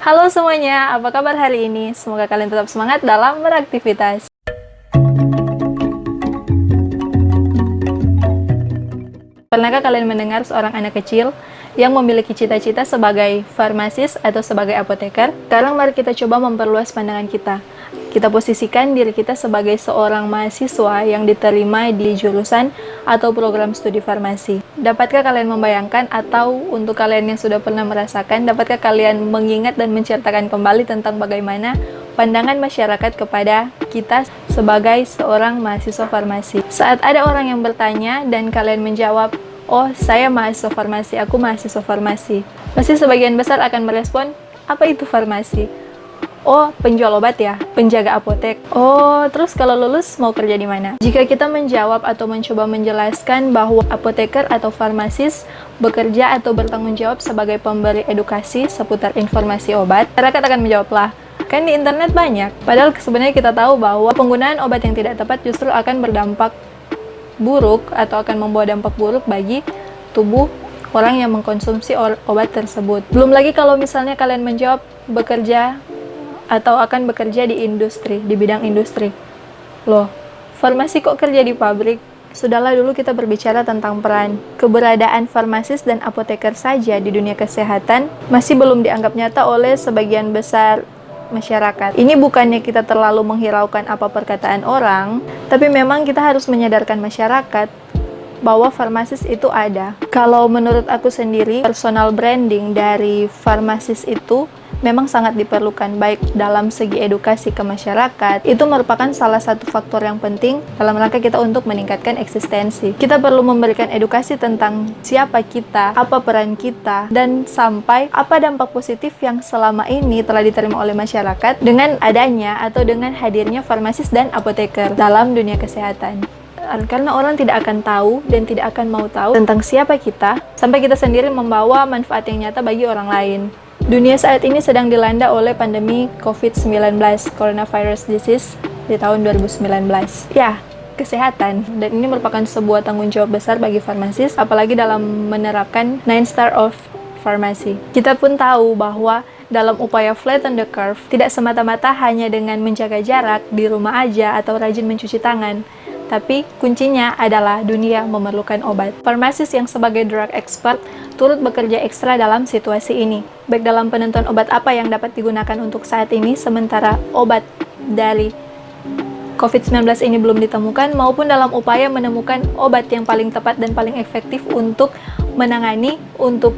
Halo semuanya, apa kabar hari ini? Semoga kalian tetap semangat dalam beraktivitas. Pernahkah kalian mendengar seorang anak kecil yang memiliki cita-cita sebagai farmasis atau sebagai apoteker? Sekarang mari kita coba memperluas pandangan kita. Kita posisikan diri kita sebagai seorang mahasiswa yang diterima di jurusan atau program studi farmasi. Dapatkah kalian membayangkan atau untuk kalian yang sudah pernah merasakan, dapatkah kalian mengingat dan menceritakan kembali tentang bagaimana pandangan masyarakat kepada kita sebagai seorang mahasiswa farmasi? Saat ada orang yang bertanya dan kalian menjawab, "Oh, saya mahasiswa farmasi, aku mahasiswa farmasi." Pasti sebagian besar akan merespon, "Apa itu farmasi?" "Oh, penjual obat ya, penjaga apotek." "Oh, terus kalau lulus mau kerja di mana?" Jika kita menjawab atau mencoba menjelaskan bahwa apoteker atau farmasis bekerja atau bertanggung jawab sebagai pemberi edukasi seputar informasi obat, masyarakat akan menjawab, "Lah, kan di internet banyak." Padahal sebenarnya kita tahu bahwa penggunaan obat yang tidak tepat justru akan berdampak buruk atau akan membawa dampak buruk bagi tubuh orang yang mengkonsumsi obat tersebut. Belum lagi kalau misalnya kalian menjawab bekerja atau akan bekerja di industri, di bidang industri. Loh, farmasi kok kerja di pabrik? Sudahlah dulu kita berbicara tentang peran. Keberadaan farmasis dan apoteker saja di dunia kesehatan masih belum dianggap nyata oleh sebagian besar masyarakat. Ini bukannya kita terlalu menghiraukan apa perkataan orang, tapi memang kita harus menyadarkan masyarakat bahwa farmasis itu ada. Kalau menurut aku sendiri, personal branding dari farmasis itu memang sangat diperlukan, baik dalam segi edukasi ke masyarakat. Itu merupakan salah satu faktor yang penting dalam rangka kita untuk meningkatkan eksistensi. Kita perlu memberikan edukasi tentang siapa kita, apa peran kita, dan sampai apa dampak positif yang selama ini telah diterima oleh masyarakat dengan adanya atau dengan hadirnya farmasis dan apoteker dalam dunia kesehatan. Karena orang tidak akan tahu dan tidak akan mau tahu tentang siapa kita sampai kita sendiri membawa manfaat yang nyata bagi orang lain. Dunia saat ini sedang dilanda oleh pandemi COVID-19, coronavirus disease di tahun 2019. Ya, kesehatan, dan ini merupakan sebuah tanggung jawab besar bagi farmasis, apalagi dalam menerapkan 9 Star of Pharmacy. Kita pun tahu bahwa dalam upaya flatten the curve, tidak semata-mata hanya dengan menjaga jarak di rumah aja atau rajin mencuci tangan, tapi kuncinya adalah dunia memerlukan obat. Farmasis yang sebagai drug expert turut bekerja ekstra dalam situasi ini, baik dalam penentuan obat apa yang dapat digunakan untuk saat ini sementara obat dari COVID-19 ini belum ditemukan, maupun dalam upaya menemukan obat yang paling tepat dan paling efektif untuk menangani, untuk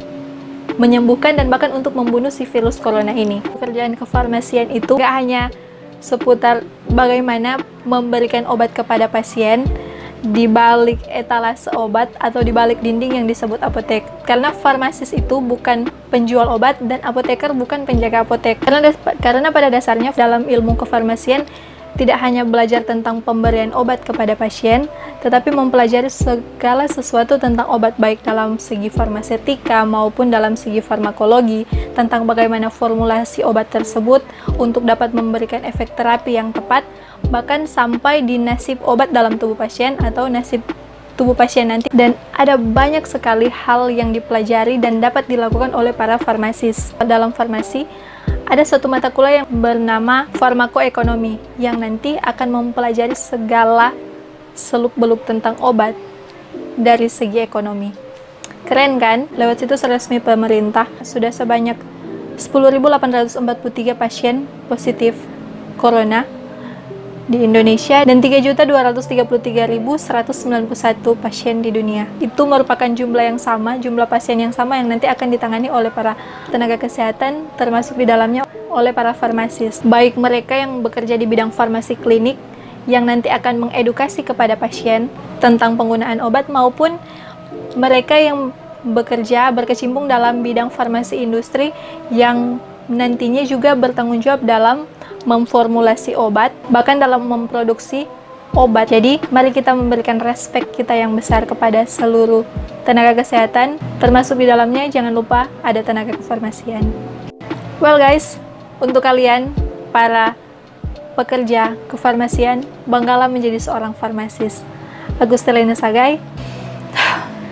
menyembuhkan, dan bahkan untuk membunuh si virus corona ini. Pekerjaan kefarmasian itu gak hanya seputar bagaimana memberikan obat kepada pasien di balik etalase obat atau di balik dinding yang disebut apotek. Karena farmasis itu bukan penjual obat dan apoteker bukan penjaga apotek. Karena pada dasarnya dalam ilmu kefarmasian tidak hanya belajar tentang pemberian obat kepada pasien, tetapi mempelajari segala sesuatu tentang obat, baik dalam segi farmasetika maupun dalam segi farmakologi, tentang bagaimana formulasi obat tersebut untuk dapat memberikan efek terapi yang tepat, bahkan sampai di nasib obat dalam tubuh pasien atau nasib tubuh pasien nanti. Dan ada banyak sekali hal yang dipelajari dan dapat dilakukan oleh para farmasis. Dalam farmasi, ada satu mata kuliah yang bernama farmakoekonomi yang nanti akan mempelajari segala seluk-beluk tentang obat dari segi ekonomi. Keren kan? Lewat situs resmi pemerintah, sudah sebanyak 10.843 pasien positif corona di Indonesia dan 3.233.191 pasien di dunia. Itu merupakan jumlah yang sama, jumlah pasien yang sama yang nanti akan ditangani oleh para tenaga kesehatan, termasuk di dalamnya oleh para farmasis. Baik mereka yang bekerja di bidang farmasi klinik yang nanti akan mengedukasi kepada pasien tentang penggunaan obat, maupun mereka yang bekerja berkecimpung dalam bidang farmasi industri yang nantinya juga bertanggung jawab dalam memformulasi obat, bahkan dalam memproduksi obat. Jadi, mari kita memberikan respek kita yang besar kepada seluruh tenaga kesehatan, termasuk di dalamnya jangan lupa ada tenaga kefarmasian. Well guys, untuk kalian, para pekerja kefarmasian, banggalah menjadi seorang farmasis. Agus Telena Sagai,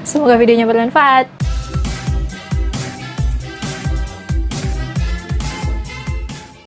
semoga videonya bermanfaat.